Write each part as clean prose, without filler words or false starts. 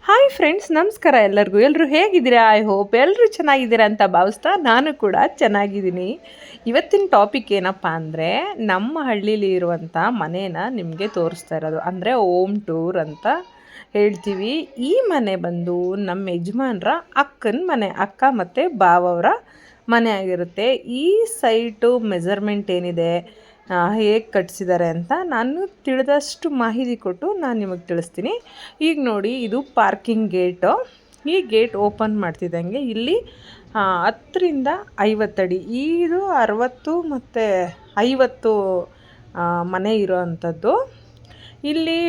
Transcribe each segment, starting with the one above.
Hi friends, ನಮಸ್ಕಾರ ಎಲ್ಲರಿಗೂ. ಎಲ್ಲರೂ ಹೇಗಿದ್ದೀರಾ? ಐ ಹೋಪ್ ಎಲ್ಲರೂ ಚೆನ್ನಾಗಿದ್ದೀರಾ ಅಂತ ಭಾವಿಸ್ತಾ ನಾನು ಕೂಡ ಚೆನ್ನಾಗಿದ್ದೀನಿ. ಇವತ್ತಿನ ಟಾಪಿಕ್ ಏನಪ್ಪ ಅಂದರೆ, ನಮ್ಮ ಹಳ್ಳೀಲಿ ಇರುವಂಥ ಮನೇನ ನಿಮಗೆ ತೋರಿಸ್ತಾ ಇರೋದು. ಅಂದರೆ ಹೋಮ್ ಟೂರ್ ಅಂತ ಹೇಳ್ತೀವಿ. ಈ ಮನೆ ಬಂದು ನಮ್ಮ ಯಜಮಾನ್ರ ಅಕ್ಕನ ಮನೆ, ಅಕ್ಕ ಮತ್ತು ಬಾವವರ ಮನೆ ಆಗಿರುತ್ತೆ. ಈ ಸೈಟು ಮೆಜರ್ಮೆಂಟ್ ಏನಿದೆ, ಹೇಗೆ ಕಟ್ಸಿದ್ದಾರೆ ಅಂತ ನಾನು ತಿಳಿದಷ್ಟು ಮಾಹಿತಿ ಕೊಟ್ಟು ನಾನು ನಿಮಗೆ ತಿಳಿಸ್ತೀನಿ. ಈಗ ನೋಡಿ, ಇದು ಪಾರ್ಕಿಂಗ್ ಗೇಟು. ಈ ಗೇಟ್ ಓಪನ್ ಮಾಡ್ತಿದ್ದಂಗೆ ಇಲ್ಲಿ 10ರಿಂದ 50 ಅಡಿ, ಇದು 60 ಮತ್ತು 50 ಮನೆ ಇರೋ ಅಂಥದ್ದು. ಇಲ್ಲಿ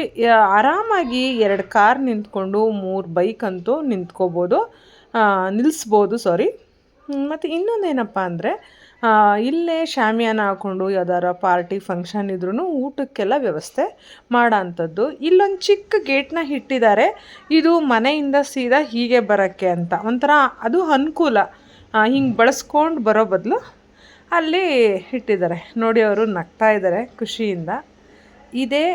ಆರಾಮಾಗಿ 2 ಕಾರ್ ನಿಂತ್ಕೊಂಡು 3 ಬೈಕ್ ಅಂತೂ ನಿಲ್ಲಿಸ್ಬೋದು. ಮತ್ತು ಇನ್ನೊಂದೇನಪ್ಪ ಅಂದರೆ, ಇಲ್ಲೇ ಶಾಮಿಯಾನ ಹಾಕ್ಕೊಂಡು ಯಾವ್ದಾರ ಪಾರ್ಟಿ ಫಂಕ್ಷನ್ ಇದ್ರೂ ಊಟಕ್ಕೆಲ್ಲ ವ್ಯವಸ್ಥೆ ಮಾಡೋ ಅಂಥದ್ದು. ಇಲ್ಲೊಂದು ಚಿಕ್ಕ ಗೇಟ್ನ ಇಟ್ಟಿದ್ದಾರೆ. ಇದು ಮನೆಯಿಂದ ಸೀದಾ ಹೀಗೆ ಬರೋಕ್ಕೆ ಅಂತ ಒಂಥರ ಅದು ಅನುಕೂಲ. ಹಿಂಗೆ ಬಳಸ್ಕೊಂಡು ಬರೋ ಬದಲು ಅಲ್ಲಿ ಇಟ್ಟಿದ್ದಾರೆ. ನೋಡಿ, ಅವರು ನಗ್ತಾ ಇದ್ದಾರೆ ಖುಷಿಯಿಂದ. ಇದೇ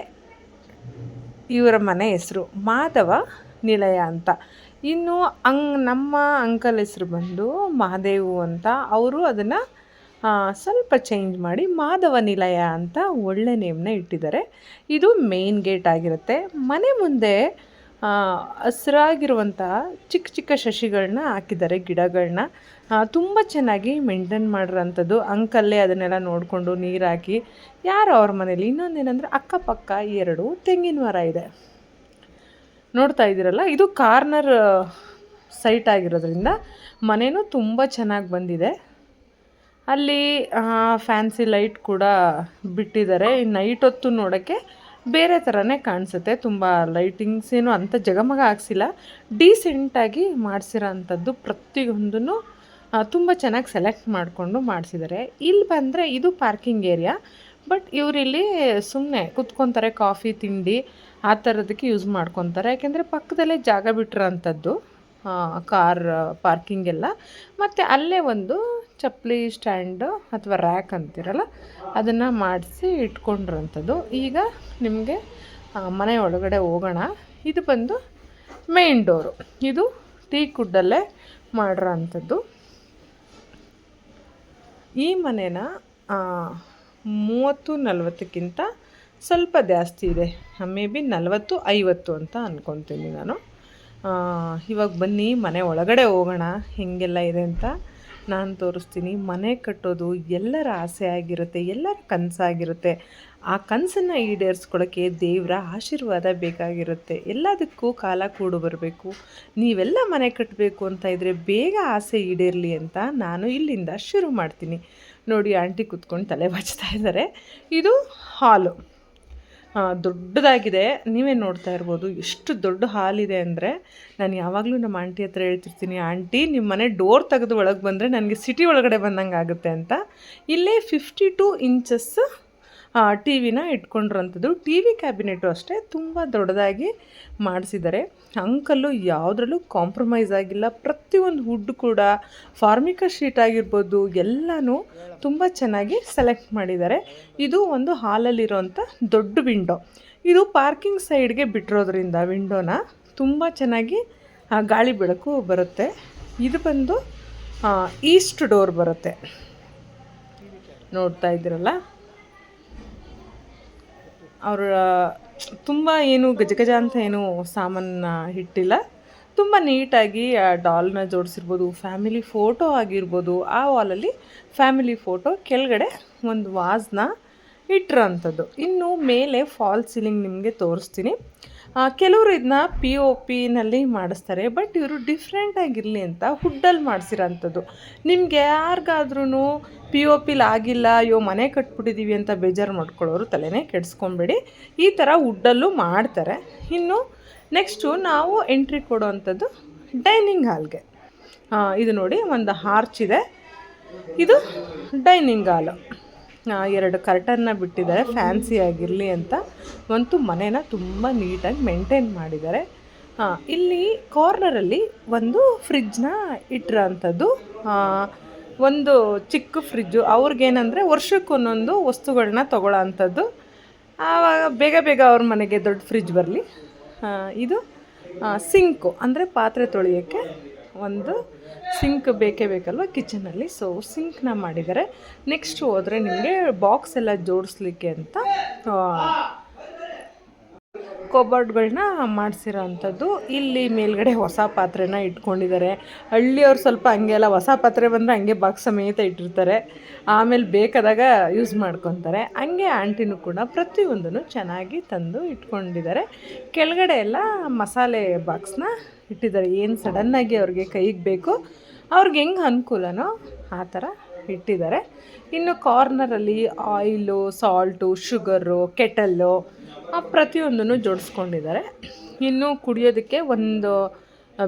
ಇವರ ಮನೆ ಹೆಸರು ಮಾಧವ ನಿಲಯ ಅಂತ. ಇನ್ನು ನಮ್ಮ ಅಂಕಲ್ ಹೆಸರು ಬಂದು ಮಹಾದೇವು ಅಂತ. ಅವರು ಅದನ್ನು ಸ್ವಲ್ಪ ಚೇಂಜ್ ಮಾಡಿ ಮಾಧವ ನಿಲಯ ಅಂತ ಒಳ್ಳೆ ನೇಮ್ನ ಇಟ್ಟಿದ್ದಾರೆ. ಇದು ಮೇನ್ ಗೇಟ್ ಆಗಿರುತ್ತೆ. ಮನೆ ಮುಂದೆ ಹಸಿರಾಗಿರುವಂಥ ಚಿಕ್ಕ ಚಿಕ್ಕ ಸಸಿಗಳನ್ನ ಹಾಕಿದ್ದಾರೆ, ಗಿಡಗಳನ್ನ ತುಂಬ ಚೆನ್ನಾಗಿ ಮೇಂಟೈನ್ ಮಾಡಿರೋಂಥದ್ದು. ಅಂಕಲ್ಲೇ ಅದನ್ನೆಲ್ಲ ನೋಡಿಕೊಂಡು ನೀರು ಹಾಕಿ ಯಾರು ಅವ್ರ ಮನೇಲಿ. ಇನ್ನೊಂದೇನೆಂದರೆ, ಅಕ್ಕಪಕ್ಕ 2 ತೆಂಗಿನ ಮರ ಇದೆ. ನೋಡ್ತಾ ಇದ್ದೀರಲ್ಲ, ಇದು ಕಾರ್ನರ್ ಸೈಟ್ ಆಗಿರೋದ್ರಿಂದ ಮನೆಯೂ ತುಂಬ ಚೆನ್ನಾಗಿ ಬಂದಿದೆ. ಅಲ್ಲಿ ಫ್ಯಾನ್ಸಿ ಲೈಟ್ ಕೂಡ ಬಿಟ್ಟಿದ್ದಾರೆ. ನೈಟ್ ಹೊತ್ತು ನೋಡೋಕ್ಕೆ ಬೇರೆ ಥರನೇ ಕಾಣಿಸುತ್ತೆ. ತುಂಬ ಲೈಟಿಂಗ್ಸ್ ಏನು ಅಂಥ ಜಗಮಗ ಹಾಕ್ಸಿಲ್ಲ, ಡೀಸೆಂಟಾಗಿ ಮಾಡಿಸಿರೋ ಅಂಥದ್ದು. ಪ್ರತಿಯೊಂದೂ ತುಂಬ ಚೆನ್ನಾಗಿ ಸೆಲೆಕ್ಟ್ ಮಾಡಿಕೊಂಡು ಮಾಡಿಸಿದ್ದಾರೆ. ಇಲ್ಲಿ ಬಂದರೆ ಇದು ಪಾರ್ಕಿಂಗ್ ಏರಿಯಾ. ಬಟ್ ಇವರಿಲ್ಲಿ ಸುಮ್ಮನೆ ಕುತ್ಕೊತಾರೆ, ಕಾಫಿ ತಿಂಡಿ ಆ ಥರದಕ್ಕೆ ಯೂಸ್ ಮಾಡ್ಕೊತಾರೆ. ಯಾಕೆಂದರೆ ಪಕ್ಕದಲ್ಲೇ ಜಾಗ ಬಿಟ್ಟಿರೋ ಅಂಥದ್ದು ಕಾರ್ ಪಾರ್ಕಿಂಗ್ ಎಲ್ಲ. ಮತ್ತು ಅಲ್ಲೇ ಒಂದು ಚಪ್ಪಲಿ ಸ್ಟ್ಯಾಂಡು ಅಥವಾ ರ್ಯಾಕ್ ಅಂತಿರಲ್ಲ, ಅದನ್ನು ಮಾಡಿಸಿ ಇಟ್ಕೊಂಡಿರೋಂಥದ್ದು. ಈಗ ನಿಮಗೆ ಮನೆ ಒಳಗಡೆ ಹೋಗೋಣ. ಇದು ಬಂದು ಮೇನ್ ಡೋರು. ಇದು ಟೀಕುಡ್ಡಲ್ಲೇ ಮಾಡಿರೋ ಅಂಥದ್ದು. ಈ ಮನೇನ 30-40ಕ್ಕಿಂತ ಸ್ವಲ್ಪ ಜಾಸ್ತಿ ಇದೆ. ಮೇ ಬಿ 40-50 ಅಂತ ಅಂದ್ಕೊತೀನಿ ನಾನು. ಇವಾಗ ಬನ್ನಿ ಮನೆ ಒಳಗಡೆ ಹೋಗೋಣ, ಹೇಗೆಲ್ಲ ಇದೆ ಅಂತ ನಾನು ತೋರಿಸ್ತೀನಿ. ಮನೆ ಕಟ್ಟೋದು ಎಲ್ಲರ ಆಸೆ ಆಗಿರುತ್ತೆ, ಎಲ್ಲರ ಕನಸಾಗಿರುತ್ತೆ. ಆ ಕನಸನ್ನು ಈಡೇರಿಸ್ಕೊಳ್ಳೋಕ್ಕೆ ದೇವರ ಆಶೀರ್ವಾದ ಬೇಕಾಗಿರುತ್ತೆ. ಎಲ್ಲದಕ್ಕೂ ಕಾಲ ಕೂಡು ಬರಬೇಕು. ನೀವೆಲ್ಲ ಮನೆ ಕಟ್ಟಬೇಕು ಅಂತ ಇದ್ದರೆ ಬೇಗ ಆಸೆ ಈಡೇರಲಿ ಅಂತ ನಾನು ಇಲ್ಲಿಂದ ಶುರು ಮಾಡ್ತೀನಿ. ನೋಡಿ, ಆಂಟಿ ಕೂತ್ಕೊಂಡು ತಲೆ ಬಾಚ್ತಾ ಇದ್ದಾರೆ. ಇದು ಹಾಲು ದೊಡ್ಡದಾಗಿದೆ. ನೀವೇ ನೋಡ್ತಾ ಇರ್ಬೋದು ಎಷ್ಟು ದೊಡ್ಡ ಹಾಲಿದೆ ಅಂದರೆ. ನಾನು ಯಾವಾಗಲೂ ನಮ್ಮ ಆಂಟಿ ಹತ್ರ ಹೇಳ್ತಿರ್ತೀನಿ, ಆಂಟಿ ನಿಮ್ಮ ಮನೆ ಡೋರ್ ತೆಗೆದು ಒಳಗೆ ಬಂದರೆ ನನಗೆ ಸಿಟಿ ಒಳಗಡೆ ಬಂದಂಗೆ ಆಗುತ್ತೆ ಅಂತ. ಇಲ್ಲೇ 52 ಇಂಚಸ್ ಟಿ ವಿನ ಇಟ್ಕೊಂಡಿರೋಂಥದ್ದು. ಟಿ ವಿ ಕ್ಯಾಬಿನೆಟು ಅಷ್ಟೇ ತುಂಬ ದೊಡ್ಡದಾಗಿ ಮಾಡಿಸಿದ್ದಾರೆ. ಅಂಕಲ್ಲು ಯಾವುದ್ರಲ್ಲೂ ಕಾಂಪ್ರಮೈಸ್ ಆಗಿಲ್ಲ. ಪ್ರತಿಯೊಂದು ವುಡ್ ಕೂಡ, ಫಾರ್ಮಿಕಾ ಶೀಟ್ ಆಗಿರ್ಬೋದು, ಎಲ್ಲನೂ ತುಂಬ ಚೆನ್ನಾಗಿ ಸೆಲೆಕ್ಟ್ ಮಾಡಿದ್ದಾರೆ. ಇದು ಒಂದು ಹಾಲಲ್ಲಿರೋಂಥ ದೊಡ್ಡ ವಿಂಡೋ. ಇದು ಪಾರ್ಕಿಂಗ್ ಸೈಡ್ಗೆ ಬಿಟ್ಟಿರೋದ್ರಿಂದ ವಿಂಡೋನ ತುಂಬ ಚೆನ್ನಾಗಿ ಗಾಳಿ ಬೆಳಕು ಬರುತ್ತೆ. ಇದು ಬಂದು ಈಸ್ಟ್ ಡೋರ್ ಬರುತ್ತೆ. ನೋಡ್ತಾ ಇದ್ದೀರಲ್ಲ, ಅವರ ತುಂಬ ಏನು ಗಜಗಜ ಅಂತ ಏನು ಸಾಮಾನ ಇಟ್ಟಿಲ್ಲ. ತುಂಬ ನೀಟಾಗಿ ಆ ಡಾಲ್ನ ಜೋಡಿಸಿರ್ಬೋದು. ಫ್ಯಾಮಿಲಿ ಫೋಟೋ ಆಗಿರ್ಬೋದು, ಆ ವಾಲಲ್ಲಿ ಫ್ಯಾಮಿಲಿ ಫೋಟೋ, ಕೆಳಗಡೆ ಒಂದು ವಾಸ್ನ ಇಟ್ಟಿರೋ ಅಂಥದ್ದು. ಇನ್ನು ಮೇಲೆ ಫಾಲ್ ಸೀಲಿಂಗ್ ನಿಮಗೆ ತೋರಿಸ್ತೀನಿ. ಕೆಲವರು ಇದನ್ನ POPನಲ್ಲಿ ಮಾಡಿಸ್ತಾರೆ. ಬಟ್ ಇವರು ಡಿಫ್ರೆಂಟಾಗಿರಲಿ ಅಂತ ಹುಡ್ಡಲ್ಲಿ ಮಾಡಿಸಿರೋ ಅಂಥದ್ದು. ನಿಮಗೆ ಯಾರಿಗಾದ್ರೂ POPಲಿ ಆಗಿಲ್ಲ, ಅಯ್ಯೋ ಮನೆ ಕಟ್ಬಿಟ್ಟಿದ್ದೀವಿ ಅಂತ ಬೇಜಾರು ಮಾಡ್ಕೊಳ್ಳೋರು ತಲೆನೇ ಕೆಡಿಸ್ಕೊಬೇಡಿ. ಈ ಥರ ಹುಡ್ಡಲ್ಲೂ ಮಾಡ್ತಾರೆ. ಇನ್ನು ನೆಕ್ಸ್ಟು ನಾವು ಎಂಟ್ರಿ ಕೊಡೋ ಅಂಥದ್ದು ಡೈನಿಂಗ್ ಹಾಲ್ಗೆ. ಇದು ನೋಡಿ, ಒಂದು ಆರ್ಚ್ ಇದೆ. ಇದು ಡೈನಿಂಗ್ ಹಾಲು. 2 ಕರ್ಟನ್ನ ಬಿಟ್ಟಿದ್ದಾರೆ ಫ್ಯಾನ್ಸಿ ಆಗಿರಲಿ ಅಂತ. ಒಂದು ಮನೇನ ತುಂಬ ನೀಟಾಗಿ ಮೇಂಟೈನ್ ಮಾಡಿದ್ದಾರೆ. ಇಲ್ಲಿ ಕಾರ್ನರಲ್ಲಿ ಒಂದು ಫ್ರಿಜ್ನ ಇಟ್ಟಿರೋ ಅಂಥದ್ದು. ಒಂದು ಚಿಕ್ಕ ಫ್ರಿಜ್ಜು. ಅವ್ರಿಗೇನಂದರೆ ವರ್ಷಕ್ಕೊಂದೊಂದು ವಸ್ತುಗಳನ್ನ ತೊಗೊಳ್ಳೋ ಅಂಥದ್ದು. ಆವಾಗ ಬೇಗ ಬೇಗ ಅವ್ರ ಮನೆಗೆ ದೊಡ್ಡ ಫ್ರಿಜ್ ಬರಲಿ. ಇದು ಸಿಂಕು ಅಂದರೆ ಪಾತ್ರೆ ತೊಳೆಯೋಕ್ಕೆ ಒಂದು ಸಿಂಕ್ ಬೇಕೇ ಬೇಕಲ್ವ ಕಿಚನಲ್ಲಿ. ಸೊ ಸಿಂಕ್ನ ಮಾಡಿದ್ದಾರೆ. ನೆಕ್ಸ್ಟ್ ಹೋದರೆ ನಿಮಗೆ ಬಾಕ್ಸ್ ಎಲ್ಲ ಜೋಡಿಸ್ಲಿಕ್ಕೆ ಅಂತ ಕಬೋರ್ಡ್ಗಳನ್ನ ಮಾಡಿಸಿರೋ ಅಂಥದ್ದು. ಇಲ್ಲಿ ಮೇಲ್ಗಡೆ ಹೊಸ ಪಾತ್ರೆನ ಇಟ್ಕೊಂಡಿದ್ದಾರೆ. ಹಳ್ಳಿಯವ್ರು ಸ್ವಲ್ಪ ಹಂಗೆಲ್ಲ ಹೊಸ ಪಾತ್ರೆ ಬಂದರೆ ಹಂಗೆ ಬಾಕ್ಸ್ ಸಮೇತ ಇಟ್ಟಿರ್ತಾರೆ, ಆಮೇಲೆ ಬೇಕಾದಾಗ ಯೂಸ್ ಮಾಡ್ಕೊತಾರೆ. ಹಂಗೆ ಆಂಟಿನೂ ಕೂಡ ಪ್ರತಿಯೊಂದನ್ನು ಚೆನ್ನಾಗಿ ತಂದು ಇಟ್ಕೊಂಡಿದ್ದಾರೆ. ಕೆಳಗಡೆ ಎಲ್ಲ ಮಸಾಲೆ ಬಾಕ್ಸ್ನ ಇಟ್ಟಿದ್ದಾರೆ. ಏನು ಸಡನ್ನಾಗಿ ಅವ್ರಿಗೆ ಕೈಗೆ ಬೇಕು, ಅವ್ರಿಗೆ ಹೆಂಗೆ ಅನುಕೂಲನೋ ಆ ಥರ ಇಟ್ಟಿದ್ದಾರೆ. ಇನ್ನು ಕಾರ್ನರಲ್ಲಿ ಆಯಿಲು, ಸಾಲ್ಟು, ಶುಗರು, ಕೆಟಲ್ಲು ಪ್ರತಿಯೊಂದನ್ನು ಜೋಡಿಸ್ಕೊಂಡಿದ್ದಾರೆ. ಇನ್ನು ಕುಡಿಯೋದಕ್ಕೆ ಒಂದು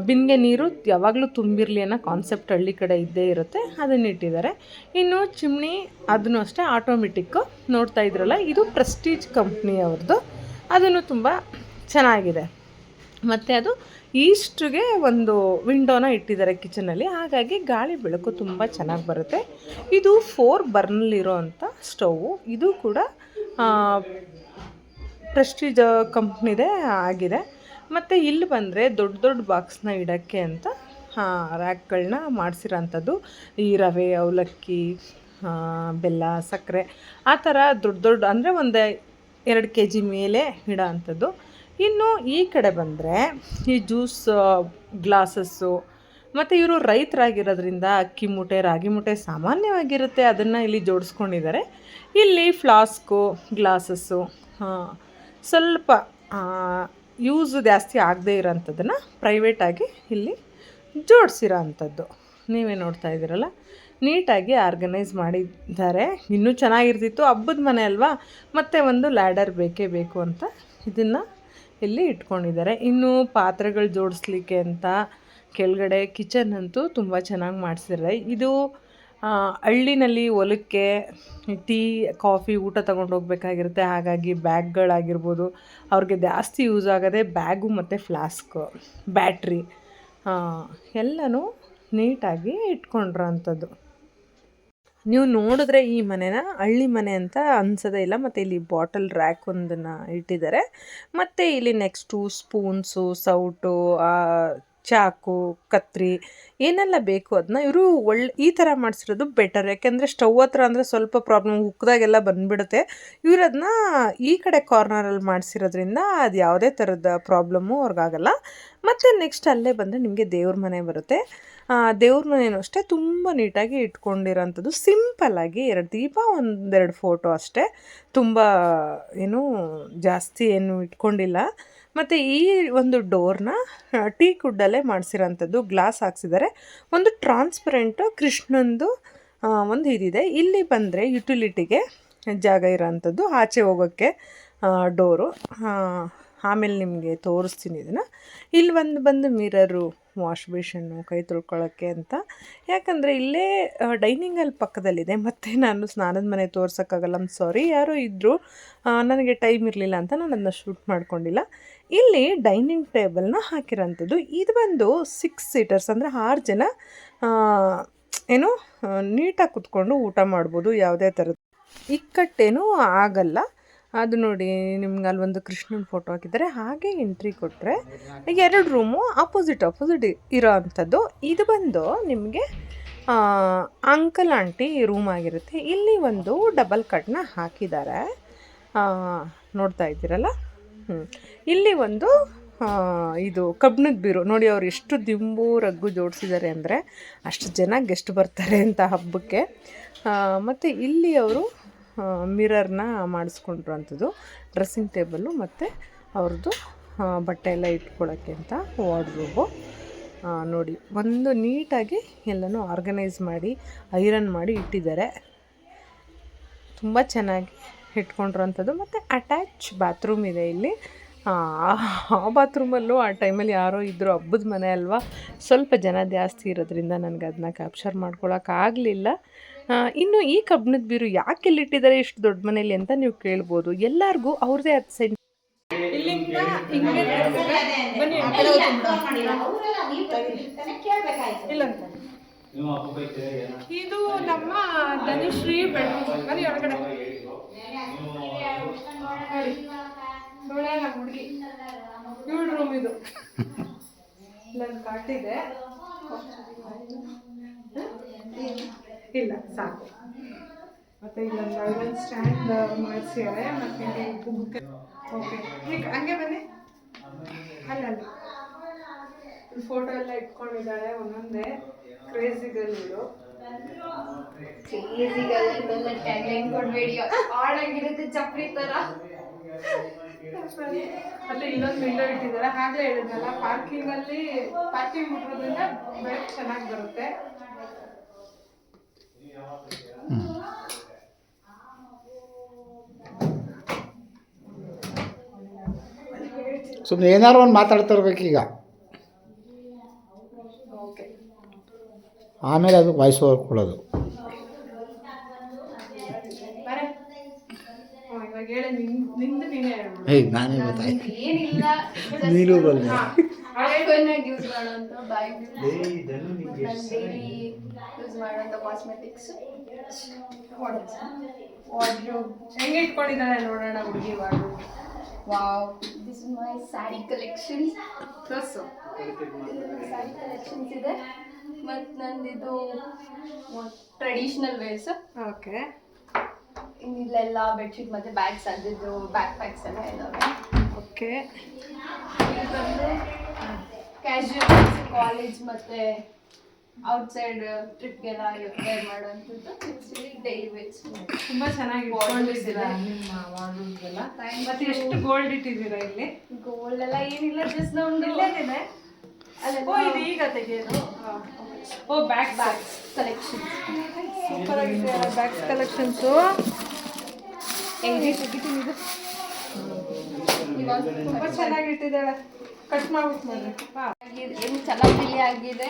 ಬಿಂದಿಗೆ ನೀರು ಯಾವಾಗಲೂ ತುಂಬಿರಲಿ ಅನ್ನೋ ಕಾನ್ಸೆಪ್ಟ್ ಹಳ್ಳಿ ಕಡೆ ಇದ್ದೇ ಇರುತ್ತೆ, ಅದನ್ನು ಇಟ್ಟಿದ್ದಾರೆ. ಇನ್ನು ಚಿಮ್ನಿ ಅದನ್ನು ಅಷ್ಟೇ ಆಟೋಮೆಟಿಕ್ಕು. ನೋಡ್ತಾ ಇದ್ರಲ್ಲ, ಇದು ಪ್ರೆಸ್ಟೀಜ್ ಕಂಪ್ನಿ ಅವ್ರದ್ದು. ಅದನ್ನು ತುಂಬ ಚೆನ್ನಾಗಿದೆ. ಮತ್ತು ಅದು ಈಸ್ಟ್ಗೆ ಒಂದು ವಿಂಡೋನ ಇಟ್ಟಿದ್ದಾರೆ ಕಿಚನಲ್ಲಿ, ಹಾಗಾಗಿ ಗಾಳಿ ಬೆಳಕು ತುಂಬ ಚೆನ್ನಾಗಿ ಬರುತ್ತೆ. ಇದು 4 ಬರ್ನಲ್ಲಿರೋ ಅಂಥ ಸ್ಟೌವು. ಇದು ಕೂಡ ಪ್ರೆಸ್ಟೀಜ್ ಕಂಪ್ನಿದೇ ಆಗಿದೆ. ಮತ್ತು ಇಲ್ಲಿ ಬಂದರೆ ದೊಡ್ಡ ದೊಡ್ಡ ಬಾಕ್ಸ್ನ ಇಡೋಕ್ಕೆ ಅಂತ ರ್ಯಾಕ್ಗಳನ್ನ ಮಾಡಿಸಿರೋಂಥದ್ದು. ಈ ರವೆ, ಅವಲಕ್ಕಿ, ಬೆಲ್ಲ, ಸಕ್ಕರೆ ಆ ಥರ ದೊಡ್ಡ ದೊಡ್ಡ ಅಂದರೆ ಒಂದು 2 kg ಮೇಲೆ ಇಡೋ ಅಂಥದ್ದು. ಇನ್ನು ಈ ಕಡೆ ಬಂದರೆ ಈ ಜ್ಯೂಸ್ ಗ್ಲಾಸಸ್ಸು, ಮತ್ತು ಇವರು ರೈತರಾಗಿರೋದ್ರಿಂದ ಅಕ್ಕಿ ಮೂಟೆ, ರಾಗಿ ಮೂಟೆ ಸಾಮಾನ್ಯವಾಗಿರುತ್ತೆ, ಅದನ್ನು ಇಲ್ಲಿ ಜೋಡಿಸ್ಕೊಂಡಿದ್ದಾರೆ. ಇಲ್ಲಿ ಫ್ಲಾಸ್ಕು, ಗ್ಲಾಸಸ್ಸು ಸ್ವಲ್ಪ ಯೂಸ್ ಜಾಸ್ತಿ ಆಗದೇ ಇರೋಂಥದ್ದನ್ನು ಪ್ರೈವೇಟಾಗಿ ಇಲ್ಲಿ ಜೋಡಿಸಿರೋ ಅಂಥದ್ದು. ನೀವೇ ನೋಡ್ತಾ ಇದ್ದೀರಲ್ಲ, ನೀಟಾಗಿ ಆರ್ಗನೈಸ್ ಮಾಡಿದ್ದಾರೆ. ಇನ್ನೂ ಚೆನ್ನಾಗಿರ್ತಿತ್ತು, ಹಬ್ಬದ ಮನೆ ಅಲ್ವಾ, ಮತ್ತು ಒಂದು ಲ್ಯಾಡರ್ ಬೇಕೇ ಬೇಕು ಅಂತ ಇದನ್ನು ಇಲ್ಲಿ ಇಟ್ಕೊಂಡಿದ್ದಾರೆ. ಇನ್ನು ಪಾತ್ರೆಗಳು ಜೋಡಿಸ್ಲಿಕ್ಕೆ ಅಂತ ಕೆಳಗಡೆ ಕಿಚನ್ ಅಂತೂ ತುಂಬ ಚೆನ್ನಾಗಿ ಮಾಡಿಸಿದ್ದಾರೆ. ಇದು ಹಳ್ಳಿನಲ್ಲಿ ಹೊಲಕ್ಕೆ ಟೀ, ಕಾಫಿ, ಊಟ ತೊಗೊಂಡು ಹೋಗ್ಬೇಕಾಗಿರುತ್ತೆ. ಹಾಗಾಗಿ ಬ್ಯಾಗ್ಗಳಾಗಿರ್ಬೋದು, ಅವ್ರಿಗೆ ಜಾಸ್ತಿ ಯೂಸ್ ಆಗೋದೇ ಬ್ಯಾಗು ಮತ್ತು ಫ್ಲಾಸ್ಕು, ಬ್ಯಾಟ್ರಿ ಎಲ್ಲನೂ ನೀಟಾಗಿ ಇಟ್ಕೊಂಡಿರೋ ಅಂಥದ್ದು. ನೀವು ನೋಡಿದ್ರೆ ಈ ಮನೆನ ಹಳ್ಳಿ ಮನೆ ಅಂತ ಅನ್ಸೋದೇ ಇಲ್ಲ. ಮತ್ತು ಇಲ್ಲಿ ಬಾಟಲ್ ರ್ಯಾಕ್ ಒಂದನ್ನು ಇಟ್ಟಿದ್ದಾರೆ. ಮತ್ತು ಇಲ್ಲಿ ನೆಕ್ಸ್ಟು ಸ್ಪೂನ್ಸು, ಸೌಟು, ಚಾಕು, ಕತ್ರಿ ಏನೆಲ್ಲ ಬೇಕು ಅದನ್ನ ಇವರು ಈ ಥರ ಮಾಡಿಸಿರೋದು ಬೆಟರ್. ಯಾಕೆಂದರೆ ಸ್ಟವ್ ಹತ್ರ ಅಂದರೆ ಸ್ವಲ್ಪ ಪ್ರಾಬ್ಲಮ್, ಉಕ್ದಾಗೆಲ್ಲ ಬಂದುಬಿಡುತ್ತೆ. ಇವರು ಅದನ್ನ ಈ ಕಡೆ ಕಾರ್ನರಲ್ಲಿ ಮಾಡಿಸಿರೋದ್ರಿಂದ ಅದು ಯಾವುದೇ ಥರದ ಪ್ರಾಬ್ಲಮ್ಮು ಅವ್ರಿಗಾಗಲ್ಲ. ಮತ್ತು ನೆಕ್ಸ್ಟ್ ಅಲ್ಲೇ ಬಂದರೆ ನಿಮಗೆ ದೇವ್ರ ಮನೆ ಬರುತ್ತೆ. ದೇವ್ರ ಮನೆಯೂ ಅಷ್ಟೇ ತುಂಬ ನೀಟಾಗಿ ಇಟ್ಕೊಂಡಿರೋಂಥದ್ದು. ಸಿಂಪಲ್ಲಾಗಿ 2 ದೀಪ, 1-2 ಫೋಟೋ ಅಷ್ಟೇ, ತುಂಬ ಏನು ಜಾಸ್ತಿ ಏನು ಇಟ್ಕೊಂಡಿಲ್ಲ. ಮತ್ತು ಈ ಒಂದು ಡೋರ್ನ ಟೀ ಕುಡ್ಡಲ್ಲೇ ಮಾಡಿಸಿರೋಂಥದ್ದು. ಗ್ಲಾಸ್ ಹಾಕ್ಸಿದ್ದಾರೆ. ಒಂದು ಟ್ರಾನ್ಸ್ಪರೆಂಟು ಕೃಷ್ಣಂದು ಒಂದು ಇದಿದೆ. ಇಲ್ಲಿ ಬಂದರೆ ಯುಟಿಲಿಟಿಗೆ ಜಾಗ ಇರೋಂಥದ್ದು, ಆಚೆ ಹೋಗೋಕ್ಕೆ ಡೋರು. ಆಮೇಲೆ ನಿಮಗೆ ತೋರಿಸ್ತೀನಿ ಇದನ್ನು. ಇಲ್ಲಿ ಬಂದು ಮಿರರು, ವಾಶ್ ಬೇಷನ್ನು, ಕೈ ತೊಳ್ಕೊಳ್ಳೋಕ್ಕೆ ಅಂತ. ಯಾಕಂದರೆ ಇಲ್ಲೇ ಡೈನಿಂಗಲ್ಲಿ ಪಕ್ಕದಲ್ಲಿದೆ. ಮತ್ತು ನಾನು ಸ್ನಾನದ ಮನೆ ತೋರ್ಸೋಕ್ಕಾಗಲ್ಲ, ಸಾರಿ, ಯಾರೋ ಇದ್ದರು, ನನಗೆ ಟೈಮ್ ಇರಲಿಲ್ಲ ಅಂತ ನಾನು ಅದನ್ನ ಶೂಟ್ ಮಾಡ್ಕೊಂಡಿಲ್ಲ. ಇಲ್ಲಿ ಡೈನಿಂಗ್ ಟೇಬಲ್ನ ಹಾಕಿರೋಂಥದ್ದು. ಇದು ಬಂದು 6 ಸೀಟರ್ಸ್, ಅಂದರೆ 6 ಜನ ಏನು ನೀಟಾಗಿ ಕುತ್ಕೊಂಡು ಊಟ ಮಾಡ್ಬೋದು. ಯಾವುದೇ ಥರದ್ದು ಇಕ್ಕಟ್ಟೇನೂ ಆಗಲ್ಲ. ಅದು ನೋಡಿ, ನಿಮ್ಗೆ ಅಲ್ಲೊಂದು ಕೃಷ್ಣನ ಫೋಟೋ ಹಾಕಿದ್ದಾರೆ. ಹಾಗೆ ಎಂಟ್ರಿ ಕೊಟ್ಟರೆ 2 ರೂಮು ಆಪೋಸಿಟ್ ಇರೋ ಅಂಥದ್ದು. ಇದು ಬಂದು ನಿಮಗೆ ಅಂಕಲ್ ಆಂಟಿ ರೂಮ್ ಆಗಿರುತ್ತೆ. ಇಲ್ಲಿ ಒಂದು ಡಬಲ್ ಕಟ್ನ ಹಾಕಿದ್ದಾರೆ, ನೋಡ್ತಾ ಇದ್ದೀರಲ್ಲ. ಇಲ್ಲಿ ಒಂದು ಇದು ಕಬ್ಬಿಣದ ಬೀರು ನೋಡಿ, ಅವ್ರು ಎಷ್ಟು ದಿಂಬು ರಗ್ಗು ಜೋಡಿಸಿದ್ದಾರೆ ಅಂದರೆ ಅಷ್ಟು ಜನ ಗೆಸ್ಟ್ ಬರ್ತಾರೆ ಅಂತ ಹಬ್ಬಕ್ಕೆ. ಮತ್ತು ಇಲ್ಲಿ ಅವರು ಮಿರರ್ನ ಮಾಡಿಸ್ಕೊಂಡಿರೋಂಥದ್ದು, ಡ್ರೆಸ್ಸಿಂಗ್ ಟೇಬಲ್ಲು, ಮತ್ತು ಅವ್ರದ್ದು ಬಟ್ಟೆ ಎಲ್ಲ ಇಟ್ಕೊಳ್ಳೋಕ್ಕೆ ಅಂತ ವಾರ್ಡ್ರೋಬು. ನೋಡಿ, ಒಂದು ನೀಟಾಗಿ ಎಲ್ಲನೂ ಆರ್ಗನೈಸ್ ಮಾಡಿ ಐರನ್ ಮಾಡಿ ಇಟ್ಟಿದ್ದಾರೆ. ತುಂಬ ಚೆನ್ನಾಗಿ ಇಟ್ಕೊಂಡಿರೋಂಥದ್ದು. ಮತ್ತು ಅಟ್ಯಾಚ್ ಬಾತ್ರೂಮ್ ಇದೆ ಇಲ್ಲಿ. ಆ ಬಾತ್ರೂಮಲ್ಲೂ ಆ ಟೈಮಲ್ಲಿ ಯಾರೋ ಇದ್ದರು, ಹಬ್ಬದ ಮನೆ ಅಲ್ವಾ, ಸ್ವಲ್ಪ ಜನ ಜಾಸ್ತಿ ಇರೋದ್ರಿಂದ ನನಗೆ ಅದನ್ನ ಕ್ಯಾಪ್ಚರ್ ಮಾಡ್ಕೊಳಕ್ಕಾಗಲಿಲ್ಲ. ಇನ್ನು ಈ ಕಬ್ಬಿಣದ ಬೀರು ಯಾಕೆ ಇಲ್ಲಿಟ್ಟಿದ್ದಾರೆ ಇಷ್ಟು ದೊಡ್ಡ ಮನೇಲಿ ಅಂತ ನೀವು ಕೇಳ್ಬೋದು. ಎಲ್ಲರಿಗೂ ಅವ್ರದ್ದೇ ಆದ ಸೆಂಟ್. ಇದು ನಮ್ಮ ಧನುಶ್ರೀ ಬೆಳಗ್ಗೆ ಒಳಗಡೆ ಹುಡುಗಿ ಇವಳು ರೂಮ್ ಇದು. ಇಲ್ಲೊಂದು ಕಾಟಿದೆ, ಇಲ್ಲ ಸಾಕು. ಮತ್ತೆ ಇಲ್ಲೊಂದು ಐರನ್ ಸ್ಟ್ಯಾಂಡ್ ಮಾಡಿಸಿದ್ದಾರೆ. ಮತ್ತೆ ಓಕೆ, ಹಂಗೆ ಬನ್ನಿ. ಅಲ್ಲಲ್ಲಿ ಫೋಟೋ ಎಲ್ಲ ಇಟ್ಕೊಂಡಿದ್ದಾಳೆ ಒಂದೊಂದೇ. ಕ್ರೇಜಿ ಗರ್ಲ್ ಇವರು. ಚಪ್ರಿ ತರ. ಮತ್ತೆ ಇನ್ನೊಂದು ವಿಂಡೋ ಇಟ್ಟಿದ್ದಾರೆ. ಹಾಗೆ ಹೇಳಿದ್ನಲ್ಲ, ಪಾರ್ಕಿಂಗ್ ಮುಟ್ಟೋದ್ರಿಂದ ಬೆಳಕು ಚೆನ್ನಾಗಿ ಬರುತ್ತೆ. ಸುಮ್ಮನೆ ಏನಾರು ಒಂದು ಮಾತಾಡ್ತಿರ್ಬೇಕೀಗ, ಆಮೇಲೆ ಅದು ವಾಯ್ಸ್ ಓವರ್ ಕೊಡೋದು. ನಾನೇ ಗೊತ್ತಾಯ್ತು, ನೀನು ಬಲ್ಲ. ಯೂಸ್ ಮಾಡುವಂಥ ಬ್ಯಾಗ್, ಡೈಲಿ ಯೂಸ್ ಮಾಡುವಂಥ ಕಾಸ್ಮೆಟಿಕ್ಸ್, ಹೆಂಗೆ ಇಟ್ಕೊಂಡಿದ್ದಾಳೆ ನೋಡೋಣ ಹುಡುಗಿ. Wow, this is my sari collection. Sari collections ಇದೆ. ಮತ್ತು ನಂದಿದು ಟ್ರೆಡಿಷ್ನಲ್ ವೇರ್ಸ್. ಓಕೆ, ಇಲ್ಲೆಲ್ಲ ಬೆಡ್ಶೀಟ್ ಮತ್ತು ಬ್ಯಾಗ್ಸ್, ಅದಿದ್ದು ಬ್ಯಾಕ್ ಪ್ಯಾಕ್ಸ್ ಎಲ್ಲ ಇದ್ದಾವೆ. ಓಕೆ, ಇದು ಬಂದು ಕ್ಯಾಶುಯಲ್ ಕಾಲೇಜ್ ಮತ್ತು ಔಟ್ಸೈಡ್ ಟ್ರಿಪ್ಗೆಲ್ಲ ವೇರ್ ಮಾಡೋವಂಥದ್ದು. ಡೈಲಿ ವೇರ್ಸ್ ತುಂಬ ಚೆನ್ನಾಗಿ ಇಟ್ಕೊಂಡಿದ್ದೀರಾ ನಿಮ್ಮ ವಾರ್ಡ್ರೋಬ್ಗೆಲ್ಲ. ಮತ್ತೆ ಎಷ್ಟು ಗೋಲ್ಡ್ ಇಟ್ಟಿದ್ದೀರಾ ಇಲ್ಲಿ? ಗೋಲ್ಡ್ ಎಲ್ಲ ಏನಿಲ್ಲ, ಜಸ್ಟ್ ನಮ್ದು ಇಲ್ಲೇನಿದೆ. ಇದು ಈಗ ತೆಗೆಯೋದು. ಬ್ಯಾಗ್ಸ್ ಕಲೆಕ್ಷನ್ ಸೂಪರ್ ಆಗಿದೆ. ಬ್ಯಾಗ್ಸ್ ಕಲೆಕ್ಷನ್ಸು ಹೆಂಗೆ ತೆಗಿತೀನಿ. ಇದು ತುಂಬ ಚೆನ್ನಾಗಿ ಇಟ್ಟಿದ್ದಾಳೆ. ಕಟ್ ಮಾಡ್ಬಿಟ್ಟು ನೋಡ್ರಿ. ಏನು ಚೆನ್ನಾಗಿ ಆಗಿದೆ.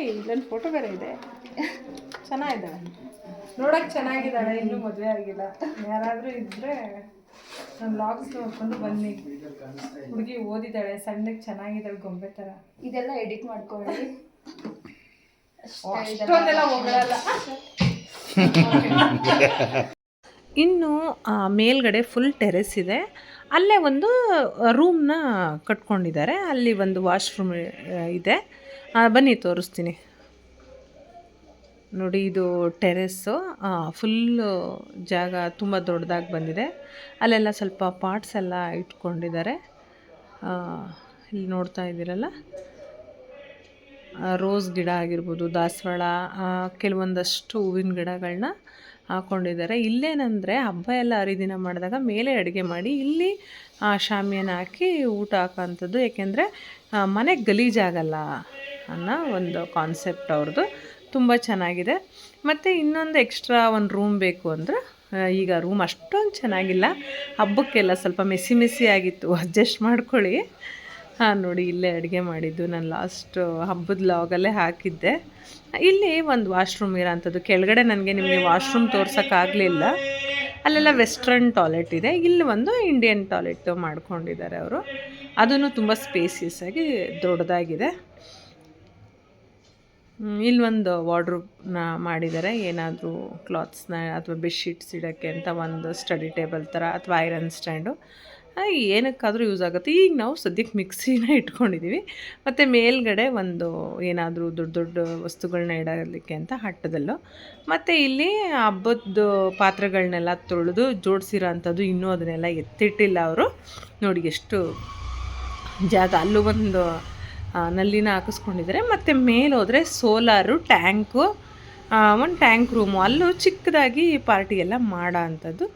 ಇಲ್ಲೊಂದು ಫೋಟೋ ಬೇರೆ ಇದೆ. ಚೆನ್ನಾಗಿದ್ದಾಳೆ, ನೋಡೋಕೆ ಚೆನ್ನಾಗಿದ್ದಾಳೆ. ಇನ್ನೂ ಮದುವೆ ಆಗಿಲ್ಲ. ಯಾರಾದರೂ ಇದ್ದರೆ ನಾನು ಬ್ಲಾಗ್ಸ್ ನೋಡ್ಕೊಂಡು ಬನ್ನಿ. ಹುಡುಗಿ ಓದಿದ್ದಾಳೆ, ಸಣ್ಣಗೆ ಚೆನ್ನಾಗಿದ್ದಾಳೆ, ಗೊಂಬೆ ಥರ. ಇದೆಲ್ಲ ಎಡಿಟ್ ಮಾಡ್ಕೊಳ್ಳಿ. ಅಷ್ಟೊಂದೆಲ್ಲ ಹೋಗಲ್ಲ. ಇನ್ನು ಮೇಲ್ಗಡೆ ಫುಲ್ ಟೆರೆಸ್ ಇದೆ. ಅಲ್ಲೇ ಒಂದು ರೂಮ್ನ ಕಟ್ಕೊಂಡಿದ್ದಾರೆ. ಅಲ್ಲಿ ಒಂದು ವಾಶ್ರೂಮ್ ಇದೆ. ಬನ್ನಿ ತೋರಿಸ್ತೀನಿ ನೋಡಿ. ಇದು ಟೆರೆಸ್ಸು. ಫುಲ್ಲು ಜಾಗ ತುಂಬ ದೊಡ್ಡದಾಗಿ ಬಂದಿದೆ. ಅಲ್ಲೆಲ್ಲ ಸ್ವಲ್ಪ ಪಾಟ್ಸ್ ಎಲ್ಲ ಇಟ್ಕೊಂಡಿದ್ದಾರೆ. ಇಲ್ಲಿ ನೋಡ್ತಾ ಇದ್ದೀರಲ್ಲ, ರೋಸ್ ಗಿಡ ಆಗಿರ್ಬೋದು, ದಾಸವಾಳ, ಕೆಲವೊಂದಷ್ಟು ಹೂವಿನ ಗಿಡಗಳನ್ನ ಹಾಕ್ಕೊಂಡಿದ್ದಾರೆ. ಇಲ್ಲೇನಂದರೆ ಹಬ್ಬ ಎಲ್ಲ ಹರಿದಿನ ಮಾಡಿದಾಗ ಮೇಲೆ ಅಡುಗೆ ಮಾಡಿ ಇಲ್ಲಿ ಶಾಮಿಯಾನ ಹಾಕಿ ಊಟ ಹಾಕೋಂಥದ್ದು. ಏಕೆಂದರೆ ಮನೆಗೆ ಗಲೀಜಾಗಲ್ಲ ಅನ್ನೋ ಒಂದು ಕಾನ್ಸೆಪ್ಟ್ ಅವ್ರದ್ದು. ತುಂಬ ಚೆನ್ನಾಗಿದೆ. ಮತ್ತು ಇನ್ನೊಂದು ಎಕ್ಸ್ಟ್ರಾ ಒಂದು ರೂಮ್ ಬೇಕು ಅಂದರೆ, ಈಗ ರೂಮ್ ಅಷ್ಟೊಂದು ಚೆನ್ನಾಗಿಲ್ಲ, ಹಬ್ಬಕ್ಕೆಲ್ಲ ಸ್ವಲ್ಪ ಮೆಸ್ಸಿ ಆಗಿತ್ತು, ಅಡ್ಜಸ್ಟ್ ಮಾಡ್ಕೊಳ್ಳಿ. ನೋಡಿ, ಇಲ್ಲೇ ಅಡುಗೆ ಮಾಡಿದ್ದು ನಾನು ಲಾಸ್ಟ್ ಹಬ್ಬದ ಲಾಗಲ್ಲೇ ಹಾಕಿದ್ದೆ. ಇಲ್ಲಿ ಒಂದು ವಾಶ್ರೂಮ್ ಇರೋಂಥದ್ದು. ಕೆಳಗಡೆ ನನಗೆ ನಿಮಗೆ ವಾಶ್ರೂಮ್ ತೋರ್ಸೋಕ್ಕಾಗಲಿಲ್ಲ. ಅಲ್ಲೆಲ್ಲ ವೆಸ್ಟ್ರನ್ ಟಾಯ್ಲೆಟ್ ಇದೆ. ಇಲ್ಲಿ ಒಂದು ಇಂಡಿಯನ್ ಟಾಯ್ಲೆಟ್ ಮಾಡ್ಕೊಂಡಿದ್ದಾರೆ ಅವರು. ಅದನ್ನು ತುಂಬ ಸ್ಪೇಸಿಯಸ್ ಆಗಿ ದೊಡ್ಡದಾಗಿದೆ. ಇಲ್ಲೊಂದು ವಾರ್ಡ್ರೋಬ್ನ ಮಾಡಿದ್ದಾರೆ. ಏನಾದರೂ ಕ್ಲಾತ್ಸ್ನ ಅಥವಾ ಬೆಡ್ಶೀಟ್ಸ್ ಇಡೋಕ್ಕೆ ಅಂತ ಒಂದು ಸ್ಟಡಿ ಟೇಬಲ್ ಥರ, ಅಥವಾ ಐರನ್ ಸ್ಟ್ಯಾಂಡು, ಏನಕ್ಕಾದರೂ ಯೂಸ್ ಆಗುತ್ತೆ. ಈಗ ನಾವು ಸದ್ಯಕ್ಕೆ ಮಿಕ್ಸಿನ ಇಟ್ಕೊಂಡಿದ್ದೀವಿ. ಮತ್ತು ಮೇಲ್ಗಡೆ ಒಂದು ಏನಾದರೂ ದೊಡ್ಡ ದೊಡ್ಡ ವಸ್ತುಗಳನ್ನ ಇಡೋದಕ್ಕೆ ಅಂತ ಹಟ್ಟದಲ್ಲೂ. ಮತ್ತು ಇಲ್ಲಿ ಹಬ್ಬದ ಪಾತ್ರೆಗಳನ್ನೆಲ್ಲ ತೊಳೆದು ಜೋಡಿಸಿರೋ ಅಂಥದ್ದು. ಇನ್ನೂ ಅದನ್ನೆಲ್ಲ ಎತ್ತಿಟ್ಟಿಲ್ಲ ಅವರು. ನೋಡಿ ಎಷ್ಟು ಜಾಗ. ಅಲ್ಲೂ ಒಂದು ನಲ್ಲಿನ ಹಾಕಿಸ್ಕೊಂಡಿದ್ದಾರೆ. ಮತ್ತು ಮೇಲೆ ಹೋದರೆ ಸೋಲಾರು, ಟ್ಯಾಂಕು, ಒಂದು ಟ್ಯಾಂಕ್ ರೂಮು, ಅಲ್ಲೂ ಚಿಕ್ಕದಾಗಿ ಪಾರ್ಟಿ ಎಲ್ಲ ಮಾಡೋ ಅಂಥದ್ದು.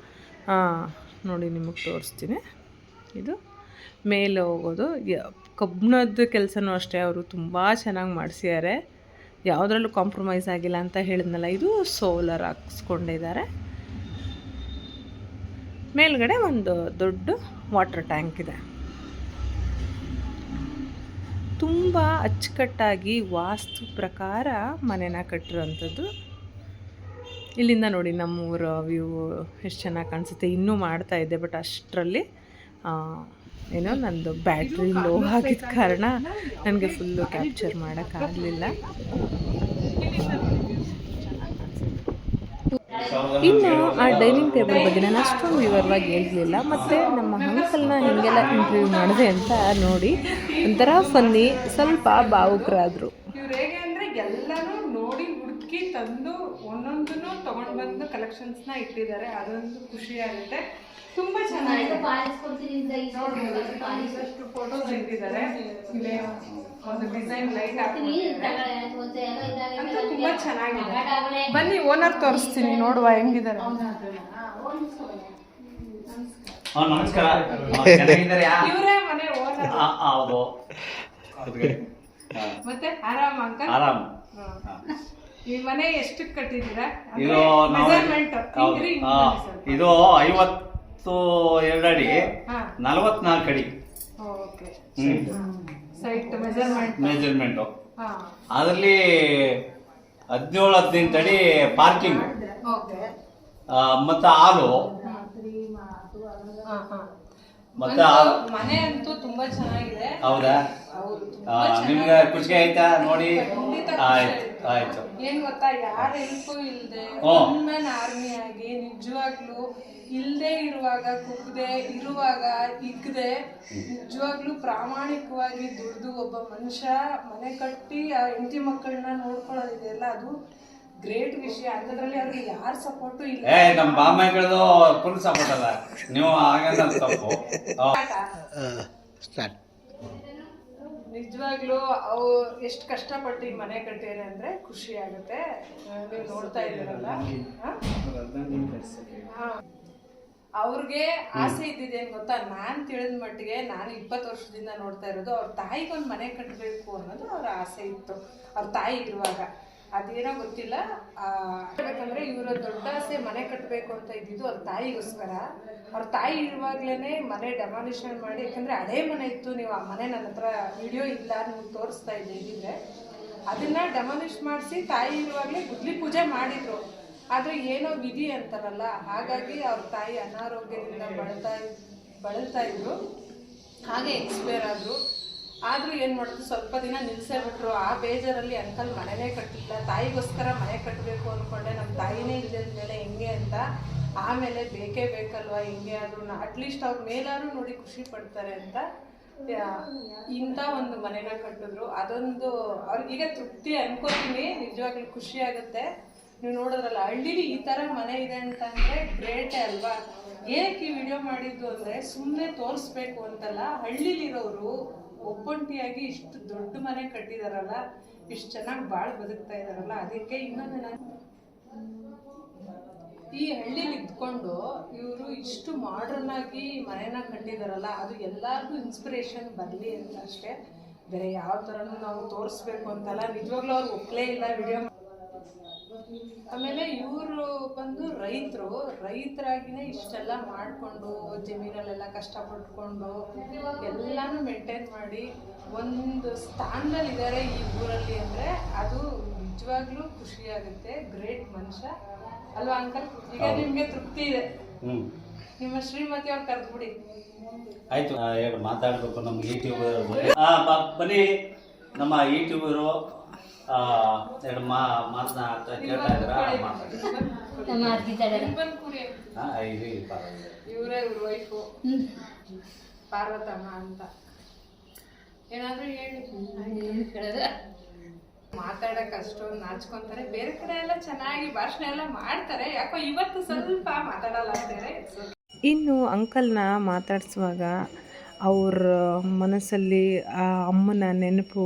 ನೋಡಿ, ನಿಮಗೆ ತೋರಿಸ್ತೀನಿ. ಇದು ಮೇಲೆ ಹೋಗೋದು. ಕಬ್ಬಿಣದ ಕೆಲಸನೂ ಅಷ್ಟೇ, ಅವರು ತುಂಬ ಚೆನ್ನಾಗಿ ಮಾಡಿಸಿದ್ದಾರೆ. ಯಾವುದ್ರಲ್ಲೂ ಕಾಂಪ್ರಮೈಸ್ ಆಗಿಲ್ಲ ಅಂತ ಹೇಳಿದ್ನಲ್ಲ. ಇದು ಸೋಲಾರ್ ಹಾಕಿಸ್ಕೊಂಡಿದ್ದಾರೆ. ಮೇಲ್ಗಡೆ ಒಂದು ದೊಡ್ಡ ವಾಟರ್ ಟ್ಯಾಂಕ್ ಇದೆ. ತುಂಬ ಅಚ್ಚುಕಟ್ಟಾಗಿ ವಾಸ್ತು ಪ್ರಕಾರ ಮನೆನ ಕಟ್ಟಿರೋಂಥದ್ದು. ಇಲ್ಲಿಂದ ನೋಡಿ ನಮ್ಮೂರ ವ್ಯೂ ಎಷ್ಟು ಚೆನ್ನಾಗಿ ಕಾಣಿಸುತ್ತೆ. ಇನ್ನೂ ಮಾಡ್ತಾ ಇದ್ದೆ, ಬಟ್ ಅಷ್ಟರಲ್ಲಿ ಏನೋ ನಂದು ಬ್ಯಾಟ್ರಿ ಲೋ ಆಗಿದ್ದ ಕಾರಣ ನನಗೆ ಫುಲ್ಲು ಕ್ಯಾಪ್ಚರ್ ಮಾಡೋಕ್ಕಾಗಲಿಲ್ಲ. ಇನ್ನು ಆ ಡೈನಿಂಗ್ ಟೇಬಲ್ ಬಗ್ಗೆ ನಾನು ಅಷ್ಟೊಂದು ವಿವರವಾಗಿ ಹೇಳಿರಲಿಲ್ಲ. ಮತ್ತು ನಮ್ಮ ಅಂಕಲ್ನ ಹೇಗೆಲ್ಲ ಇಂಟರ್ವ್ಯೂ ಮಾಡಿದೆ ಅಂತ ನೋಡಿ ಒಂಥರ ಫನ್ನಿ, ಸ್ವಲ್ಪ ಭಾವುಕರಾದರು. ಇವ್ರು ಹೇಗೆ ಅಂದರೆ ಎಲ್ಲನೂ ನೋಡಿ ಹುಡುಕಿ ತಂದು ಒಂದೊಂದನ್ನು ತೊಗೊಂಡು ಬಂದು ಕಲೆಕ್ಷನ್ಸ್ನ ಇಟ್ಟಿದ್ದಾರೆ. ಅದೊಂದು ಖುಷಿಯಾಗುತ್ತೆ. ತುಂಬ ಚೆನ್ನಾಗಿದೆ. ನೋಡ್ಬೋದು ಫೋಟೋಸ್ ಇಟ್ಟಿದ್ದಾರೆ. ಇಲ್ಲೇ ಒಂದು ಡಿಸೈನ್ ಲೈಟ್ ಹಾಕಿದ್ದಾರೆ ಅಂತ ತುಂಬ ಚೆನ್ನಾಗಿದೆ. ಬನ್ನಿ ಓನರ್ ತೋರಿಸ್ತೀನಿ, ನೋಡುವ ಹೆಂಗಿದ್ದಾರೆ. ನಮಸ್ಕಾರ. ಚೆನ್ನಾಗಿದ್ದಾರಾ? ಇವರೇ ಮನೆ ಓನರ್. ಹೌದು. ಮತ್ತೆ ಆರಾಮ ಅಂಕಲ್? ಆರಾಮ್. ಈ ಮನೆ ಎಷ್ಟಕ್ಕೆ ಕಟ್ಟಿದ್ದೀರಾ? ಇದು ಮೆಜರ್ಮೆಂಟ್ ಇದು 52 ಅಡಿ 44 ಅಡಿ. ಓಕೆ. Site measurement. ಅದರಲ್ಲಿ 17-18 ಅಡಿ ಪಾರ್ಕಿಂಗ್ ಮತ್ತೆ ಹಾಲು ಮತ್ತೆ ಮನೆ ಅಂತೂ ತುಂಬಾ ಚೆನ್ನಾಗಿದೆ. ಹೌದಾ? ನಿಮ್ಗೆ ಖುಷಿ ಆಯ್ತಾ ನೋಡಿ? ಆಯ್ತು. ಏನ್ ಗೊತ್ತಾ, ಯಾರ ಹೆಲ್ಪು ಇಲ್ದೆ ಆರ್ಮಿ ಆಗಿ ನಿಜವಾಗ್ಲೂ ಇಲ್ದೇ ಇರುವಾಗ ಕುಗ್ದೆ ಇರುವಾಗ ಇಗ್ದೆ ನಿಜವಾಗ್ಲೂ ಪ್ರಾಮಾಣಿಕವಾಗಿ ದುಡ್ದು ಒಬ್ಬ ಮನುಷ್ಯ ಮನೆ ಕಟ್ಟಿ ಆ ಹೆಂಡತಿ ಮಕ್ಕಳನ್ನ ನೋಡ್ಕೊಳ್ಳೋದಿದೆಯಲ್ಲ, ಅದು ಗ್ರೇಟ್ ವಿಷಯ. ಅಂಥದ್ರಲ್ಲಿ ಅವ್ರಿಗೆ ಯಾರ ಸಪೋರ್ಟು ಇಲ್ಲ. ನಮ್ಮ ಬಾಮೈಗಳದು ಫುಲ್ ಸಪೋರ್ಟ್ ಅಲ್ಲ. ನೀವು ಹಾಗಂತ ತಪ್ಪು. ನಿಜವಾಗ್ಲೂ ಅವು ಎಷ್ಟು ಕಷ್ಟಪಟ್ಟು ಈ ಮನೆ ಕಟ್ಟಿದ್ದಾರೆ ಅಂದರೆ ಖುಷಿ ಆಗುತ್ತೆ. ನೀವು ನೋಡ್ತಾ ಇದ್ದೀರಲ್ಲ, ಅವ್ರಿಗೆ ಆಸೆ ಇದ್ದಿದೆ ಏನು ಗೊತ್ತಾ, ನಾನು ತಿಳಿದ ಮಟ್ಟಿಗೆ ನಾನು 20 ವರ್ಷದಿಂದ ನೋಡ್ತಾ ಇರೋದು, ಅವ್ರ ತಾಯಿಗೊಂದು ಮನೆ ಕಟ್ಟಬೇಕು ಅನ್ನೋದು ಅವ್ರ ಆಸೆ ಇತ್ತು ಅವ್ರ ತಾಯಿ ಇರುವಾಗ. ಅದೇನೋ ಗೊತ್ತಿಲ್ಲ, ಯಾಕಂದರೆ ಇವರ ದೊಡ್ಡ ಆಸೆ ಮನೆ ಕಟ್ಟಬೇಕು ಅಂತ ಇದ್ದಿದ್ದು ಅವ್ರ ತಾಯಿಗೋಸ್ಕರ. ಅವ್ರ ತಾಯಿ ಇರುವಾಗ್ಲೇ ಮನೆ ಡೆಮಾಲಿಷನ್ ಮಾಡಿ, ಯಾಕಂದರೆ ಹಳೇ ಮನೆ ಇತ್ತು. ನೀವು ಆ ಮನೆ ನನ್ನ ಹತ್ರ ವಿಡಿಯೋ ಇಲ್ಲ, ನಿಮ್ಗೆ ತೋರಿಸ್ತಾ ಇದ್ದಿದ್ರೆ ಅದನ್ನು ಡೆಮಾಲಿಷ್ ಮಾಡಿಸಿ ತಾಯಿ ಇರುವಾಗಲೇ ಗುದ್ಲಿ ಪೂಜೆ ಮಾಡಿದರು. ಆದರೆ ಏನೋ ವಿಧಿ ಅಂತಾರಲ್ಲ, ಹಾಗಾಗಿ ಅವ್ರ ತಾಯಿ ಅನಾರೋಗ್ಯದಿಂದ ಬಳಲ್ತಾ ಇದ್ರು. ಹಾಗೆ ಎಕ್ಸ್ಪೈರ್ ಆದರು. ಆದರೂ ಏನು ಮಾಡೋದು, ಸ್ವಲ್ಪ ದಿನ ನಿಲ್ಲಿಸೇ ಬಿಟ್ರು. ಆ ಬೇಜಾರಲ್ಲಿ ಅಂಕಲ್ ಮನೆನೇ ಕಟ್ಟಲಿಲ್ಲ. ತಾಯಿಗೋಸ್ಕರ ಮನೆ ಕಟ್ಟಬೇಕು ಅಂದ್ಕೊಂಡೆ, ನಮ್ಮ ತಾಯಿನೇ ಇಲ್ಲದ ಮೇಲೆ ಹೆಂಗೆ ಅಂತ. ಆಮೇಲೆ ಬೇಕೇ ಬೇಕಲ್ವ, ಹೆಂಗೆ ಆದ್ರೂ ಅಟ್ಲೀಸ್ಟ್ ಅವ್ರ ಮೇಲಾದ್ರೂ ನೋಡಿ ಖುಷಿ ಪಡ್ತಾರೆ ಅಂತ ಇಂಥ ಒಂದು ಮನೆನ ಕಟ್ಟಿದ್ರು. ಅದೊಂದು ಅವ್ರಿಗೀಗ ತೃಪ್ತಿ ಅನ್ಕೋತೀನಿ. ನಿಜವಾಗ್ಲೂ ಖುಷಿ ಆಗುತ್ತೆ. ನೀವು ನೋಡಿದ್ರಲ್ಲ, ಹಳ್ಳಿಲಿ ಈ ಥರ ಮನೆ ಇದೆ ಅಂತ ಅಂದರೆ ಗ್ರೇಟೇ ಅಲ್ವಾ. ಏನಕ್ಕೆ ಈ ವಿಡಿಯೋ ಮಾಡಿದ್ದು ಅಂದರೆ ಸುಮ್ಮನೆ ತೋರಿಸ್ಬೇಕು ಅಂತಲ್ಲ, ಹಳ್ಳಿಲಿರೋರು ಒಬ್ಬೊಂಟಿಯಾಗಿ ಇಷ್ಟು ದೊಡ್ಡ ಮನೆ ಕಟ್ಟಿದಾರಲ್ಲ, ಇಷ್ಟು ಚೆನ್ನಾಗಿ ಬದುಕ್ತಾ ಇದಾರಲ್ಲ, ಅದಕ್ಕೆ ಇನ್ನೊಂದು ನಾನು ಈ ಹಳ್ಳಿಲಿ ಇದ್ಕೊಂಡು ಇವರು ಇಷ್ಟು ಮಾಡರ್ನ್ ಆಗಿ ಮನೆನ ಕಟ್ಟಿದಾರಲ್ಲ, ಅದು ಎಲ್ಲರಿಗೂ ಇನ್ಸ್ಪಿರೇಷನ್ ಬರಲಿ ಅಂತ ಅಷ್ಟೇ. ಬೇರೆ ಯಾವ ಥರನೂ ನಾವು ತೋರಿಸ್ಬೇಕು ಅಂತಲ್ಲ. ನಿಜವಾಗ್ಲೂ ಅವ್ರು ಒಪ್ಪಲೇ ಇಲ್ಲ ವಿಡಿಯೋ. ಆಮೇಲೆ ಇವರು ಬಂದು ರೈತರಾಗಿನೇ ಇಷ್ಟೆಲ್ಲ ಮಾಡಿಕೊಂಡು ಜಮೀನಲ್ಲೆಲ್ಲ ಕಷ್ಟಪಟ್ಕೊಂಡು ಎಲ್ಲನೂ ಮೇಂಟೈನ್ ಮಾಡಿ ಒಂದು ಸ್ಥಾನದಲ್ಲಿದ್ದಾರೆ ಈ ಊರಲ್ಲಿ ಅಂದರೆ ಅದು ನಿಜವಾಗ್ಲೂ ಖುಷಿಯಾಗುತ್ತೆ. ಗ್ರೇಟ್ ಮನುಷ್ಯ ಅಲ್ವಾ ಅಂಕಲ್? ಈಗ ನಿಮಗೆ ತೃಪ್ತಿ ಇದೆ. ನಿಮ್ಮ ಶ್ರೀಮತಿ ಅವ್ರು ಕರೆದ್ಬಿಡಿ. ಆಯ್ತು, ಎರಡು ಮಾತಾಡಬೇಕು. ನಮ್ಮ ಯೂಟ್ಯೂಬರ್ ಬನ್ನಿ, ನಮ್ಮ ಯೂಟ್ಯೂಬರು ಎರಡು ಮಾತನ್ನ ಕೇಳ್ತಾ ಇದ್ದೀರಾ? ಇವರೇ ಇವ್ರ ವೈಫು ಪಾರ್ವತಮ್ಮ ಅಂತ. ಏನಾದರೂ ಹೇಳಿ. ಮಾತಾಡಕ್ಕೆ ಅಷ್ಟೊಂದು ನಾಚ್ಕೊಂತಾರೆ. ಬೇರೆ ಕಡೆ ಎಲ್ಲ ಚೆನ್ನಾಗಿ ಭಾಷಣ ಎಲ್ಲ ಮಾಡ್ತಾರೆ, ಯಾಕೋ ಇವತ್ತು ಸ್ವಲ್ಪ ಮಾತಾಡಲ್ಲ ಅಂತಾರೆ. ಇನ್ನು ಅಂಕಲ್ನ ಮಾತಾಡಿಸುವಾಗ ಅವ್ರ ಮನಸ್ಸಲ್ಲಿ ಆ ಅಮ್ಮನ ನೆನಪು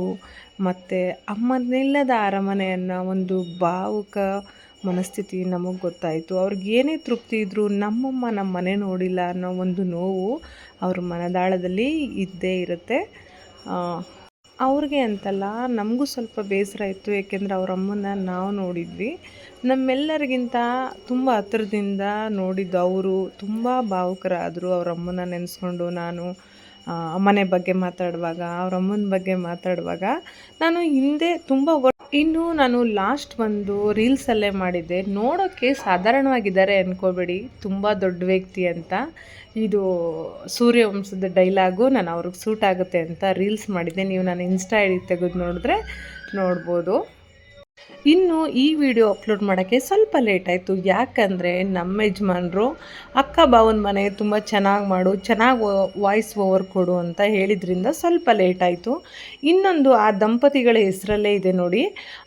ಮತ್ತು ಅಮ್ಮನಿಲ್ಲದ ಅರಮನೆಯನ್ನು ಒಂದು ಭಾವುಕ ಮನಸ್ಥಿತಿ ನಮಗೆ ಗೊತ್ತಾಯಿತು. ಅವ್ರಿಗೆ ಏನೇ ತೃಪ್ತಿ ಇದ್ದರೂ ನಮ್ಮಮ್ಮ ನಮ್ಮ ಮನೆ ನೋಡಿಲ್ಲ ಅನ್ನೋ ಒಂದು ನೋವು ಅವ್ರ ಮನದಾಳದಲ್ಲಿ ಇದ್ದೇ ಇರುತ್ತೆ. ಅವ್ರಿಗೆ ಅಂತಲ್ಲ, ನಮಗೂ ಸ್ವಲ್ಪ ಬೇಸರ ಇತ್ತು. ಏಕೆಂದರೆ ಅವ್ರ ಅಮ್ಮನ ನಾವು ನೋಡಿದ್ವಿ. ನಮ್ಮೆಲ್ಲರಿಗಿಂತ ತುಂಬ ಹತ್ತಿರದಿಂದ ನೋಡಿದ್ದು ಅವರು. ತುಂಬ ಭಾವುಕರಾದರು ಅವ್ರ ಅಮ್ಮನ ನೆನೆಸ್ಕೊಂಡು. ನಾನು ಮನೆ ಬಗ್ಗೆ ಮಾತಾಡುವಾಗ, ಅವ್ರ ಅಮ್ಮನ ಬಗ್ಗೆ ಮಾತಾಡುವಾಗ ನಾನು ಹಿಂದೆ ತುಂಬ ಇನ್ನು ನಾನು ಲಾಸ್ಟ್ ಒಂದು ರೀಲ್ಸಲ್ಲೇ ಮಾಡಿದ್ದೆ. ನೋಡೋಕ್ಕೆ ಸಾಧಾರಣವಾಗಿದ್ದಾರೆ ಅಂದ್ಕೋಬೇಡಿ, ತುಂಬ ದೊಡ್ಡ ವ್ಯಕ್ತಿ ಅಂತ. ಇದು ಸೂರ್ಯವಂಶದ ಡೈಲಾಗು, ನಾನು ಅವ್ರಿಗೆ ಸೂಟ್ ಆಗುತ್ತೆ ಅಂತ ರೀಲ್ಸ್ ಮಾಡಿದ್ದೆ. ನೀವು ನಾನು ಇನ್ಸ್ಟಾ ಐಡಿ ತೆಗೆದು ನೋಡಿದ್ರೆ ನೋಡ್ಬೋದು. ಇನ್ನು ಈ ವಿಡಿಯೋ ಅಪ್ಲೋಡ್ ಮಾಡೋಕ್ಕೆ ಸ್ವಲ್ಪ ಲೇಟ್ ಆಯಿತು. ಯಾಕಂದರೆ ನಮ್ಮ ಯಜಮಾನರು ಅಕ್ಕ ಬಾವನ ಮನೆ ತುಂಬ ಚೆನ್ನಾಗಿ ಮಾಡು, ಚೆನ್ನಾಗಿ ವಾಯ್ಸ್ ಓವರ್ ಕೊಡು ಅಂತ ಹೇಳಿದ್ರಿಂದ ಸ್ವಲ್ಪ ಲೇಟ್ ಆಯಿತು. ಇನ್ನೊಂದು ಆ ದಂಪತಿಗಳ ಹೆಸರಲ್ಲೇ ಇದೆ ನೋಡಿ,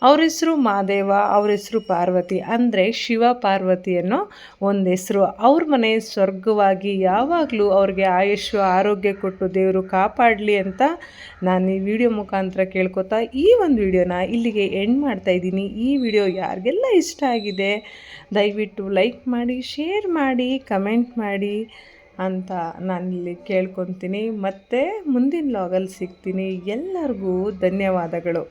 ಅವ್ರ ಹೆಸರು ಮಹಾದೇವ, ಅವ್ರ ಹೆಸರು ಪಾರ್ವತಿ, ಅಂದರೆ ಶಿವ ಪಾರ್ವತಿ ಅನ್ನೋ ಒಂದು ಹೆಸರು. ಅವ್ರ ಮನೆ ಸ್ವರ್ಗವಾಗಿ ಯಾವಾಗಲೂ ಅವ್ರಿಗೆ ಆಯುಷ್ಯ ಆರೋಗ್ಯ ಕೊಟ್ಟು ದೇವರು ಕಾಪಾಡಲಿ ಅಂತ ನಾನು ಈ ವಿಡಿಯೋ ಮುಖಾಂತರ ಕೇಳ್ಕೊತಾ ಈ ಒಂದು ವಿಡಿಯೋನ ಇಲ್ಲಿಗೆ ಎಂಡ್ ಮಾಡ್ತಾಯಿದ್ದೀನಿ. ಈ ವಿಡಿಯೋ ಯಾರಿಗೆಲ್ಲ ಇಷ್ಟ ಆಗಿದೆ ದಯವಿಟ್ಟು ಲೈಕ್ ಮಾಡಿ, ಶೇರ್ ಮಾಡಿ, ಕಮೆಂಟ್ ಮಾಡಿ ಅಂತ ನಾನಿಲ್ಲಿ ಕೇಳ್ಕೊತೀನಿ. ಮತ್ತು ಮುಂದಿನ ವ್ಲಾಗಲ್ಲಿ ಸಿಗ್ತೀನಿ. ಎಲ್ಲರಿಗೂ ಧನ್ಯವಾದಗಳು.